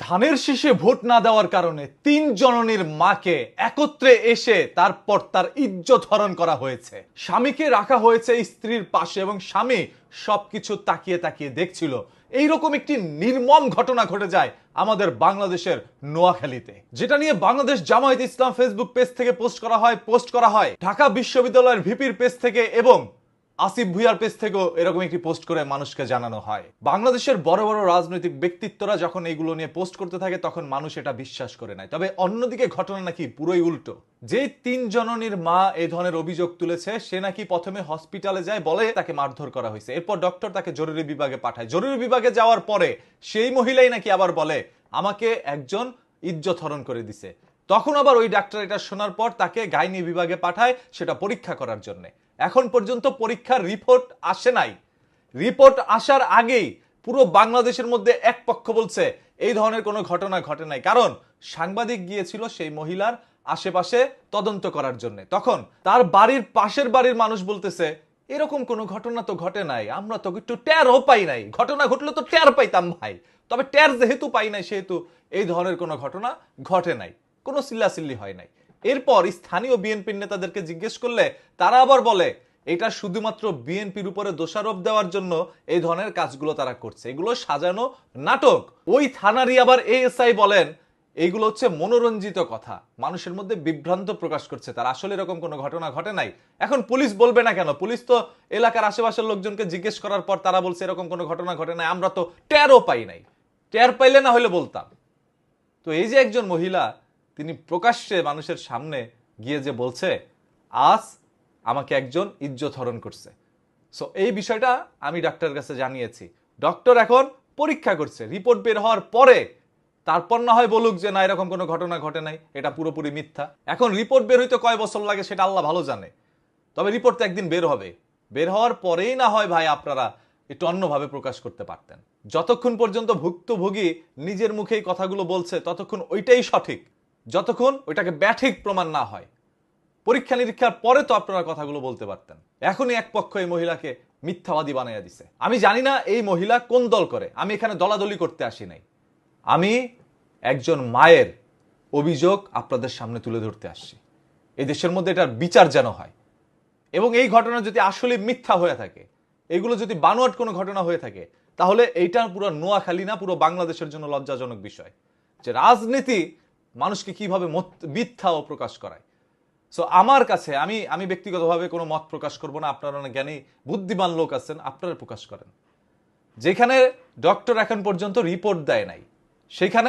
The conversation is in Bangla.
ধানের শীষে ভোট না দেওয়ার কারণে ৩ জননীর মাকে একত্রে এসে তারপর তার ইজ্জত হরণ করা হয়েছে। স্বামীকে রাখা হয়েছে স্ত্রীর পাশে এবং স্বামী সবকিছু তাকিয়ে তাকিয়ে দেখছিল। এইরকম একটি নির্মম ঘটনা ঘটে যায় আমাদের বাংলাদেশের নোয়াখালীতে, যেটা নিয়ে বাংলাদেশ জামায়াতে ইসলাম ফেসবুক পেজ থেকে পোস্ট করা হয় ঢাকা বিশ্ববিদ্যালয়ের ভিপির পেজ থেকে এবং আসিফ ভুইয়ার পেজ থেকেও এরকম একটি পোস্ট করে মানুষকে জানানো হয়। বাংলাদেশের বড় বড় রাজনৈতিক ব্যক্তিত্বরা যখন এইগুলো নিয়ে পোস্ট করতে থাকে তখন মানুষ এটা বিশ্বাস করে নেয়। তবে অন্যদিকে ঘটনা নাকি পুরোই উল্টো। যে ৩ জননীর মা এই ধরনের অভিযোগ তুলেছে সে নাকি প্রথমে হসপিটালে যায়, বলে তাকে মারধর করা হয়েছে। এরপর ডক্টর তাকে জরুরি বিভাগে পাঠায়। জরুরি বিভাগে যাওয়ার পরে সেই মহিলাই নাকি আবার বলে আমাকে একজন ইজ্জত হরণ করে দিছে। তখন আবার ওই ডাক্তার এটা শোনার পর তাকে গাইনি বিভাগে পাঠায় সেটা পরীক্ষা করার জন্য। এখন পর্যন্ত পরীক্ষার রিপোর্ট আসে নাই। রিপোর্ট আসার আগেই পুরো বাংলাদেশের মধ্যে এক পক্ষ বলছে এই ধরনের কোনো ঘটনা ঘটে নাই, কারণ সাংবাদিক গিয়েছিল সেই মহিলার আশেপাশে তদন্ত করার জন্য। তখন তার বাড়ির পাশের বাড়ির মানুষ বলতেছে এরকম কোনো ঘটনা তো ঘটে নাই, আমরা তো একটু টেরও পাই নাই, ঘটনা ঘটলে তো টের পাইতাম ভাই, তবে টের যেহেতু পাই নাই সেহেতু এই ধরনের কোনো ঘটনা ঘটে নাই, কোনো চিল্লাচিল্লি হয় নাই। এরপর স্থানীয় বিএনপির নেতাদেরকে জিজ্ঞেস করলে তারা আবার বলে এটা শুধুমাত্র বিএনপির উপরে দোষারোপ দেওয়ার জন্য এই ধরনের কাজগুলো তারা করছে, এগুলো সাজানো নাটক। ওই থানারই আবার এএসআই বলেন এইগুলো হচ্ছে মনোরঞ্জিত কথা, মানুষের মধ্যে বিভ্রান্ত প্রকাশ করছে, তার আসলে এরকম কোনো ঘটনা ঘটে নাই। এখন পুলিশ বলবে না কেন? পুলিশ তো এলাকার আশেপাশের লোকজনকে জিজ্ঞেস করার পর তারা বলছে এরকম কোনো ঘটনা ঘটে নাই, আমরা তো টেরও পাই নাই, টের পাইলে না হলে বলতাম। তো এই যে একজন মহিলা তিনি প্রকাশ্যে মানুষের সামনে গিয়ে যে বলছে আজ আমাকে একজন ইজ্জত হরণ করছে, সো এই বিষয়টা আমি ডাক্তারের কাছে জানিয়েছি। ডক্টর এখন পরীক্ষা করছে, রিপোর্ট বের হওয়ার পরে তারপর না হয় বলুক যে না এরকম কোনো ঘটনা ঘটে নাই, এটা পুরোপুরি মিথ্যা। এখন রিপোর্ট বের হইতে কয় বছর লাগে সেটা আল্লাহ ভালো জানে, তবে রিপোর্ট তো একদিন বের হবে। বের হওয়ার পরেই না হয় ভাই আপনারা একটু অন্যভাবে প্রকাশ করতে পারতেন। যতক্ষণ পর্যন্ত ভুক্তভোগী নিজের মুখেই কথাগুলো বলছে ততক্ষণ ওইটাই সঠিক, যতক্ষণ ওইটাকে ব্যাঠিক প্রমাণ না হয়। পরীক্ষা নিরীক্ষার পরে তো আপনারা কথাগুলো বলতে পারতেন। এখনই এক পক্ষ এই মহিলাকে মিথ্যাবাদী বানাইয়া দিছে। আমি জানি না এই মহিলা কোন দল করে, আমি এখানে দলাদলি করতে আসি নাই, আমি একজন মায়ের অভিযোগ আপনাদের সামনে তুলে ধরতে আসছি। এই দেশের মধ্যে এটার বিচার যেন হয়, এবং এই ঘটনা যদি আসলে মিথ্যা হয়ে থাকে, এগুলো যদি বানোয়াট কোনো ঘটনা হয়ে থাকে, তাহলে এইটা পুরো নোয়াখালী না পুরো বাংলাদেশের জন্য লজ্জাজনক বিষয় যে রাজনীতি মানুষকে কিভাবে মিথ্যা ও প্রকাশ করায়। সো আমার কাছে আমি ব্যক্তিগতভাবে কোনো মত প্রকাশ করব না, আপনারা অনেক জ্ঞানী বুদ্ধিমান লোক আছেন, আপনারা প্রকাশ করেন। যেখানে ডক্টর এখন পর্যন্ত রিপোর্ট দেয় নাই সেখানে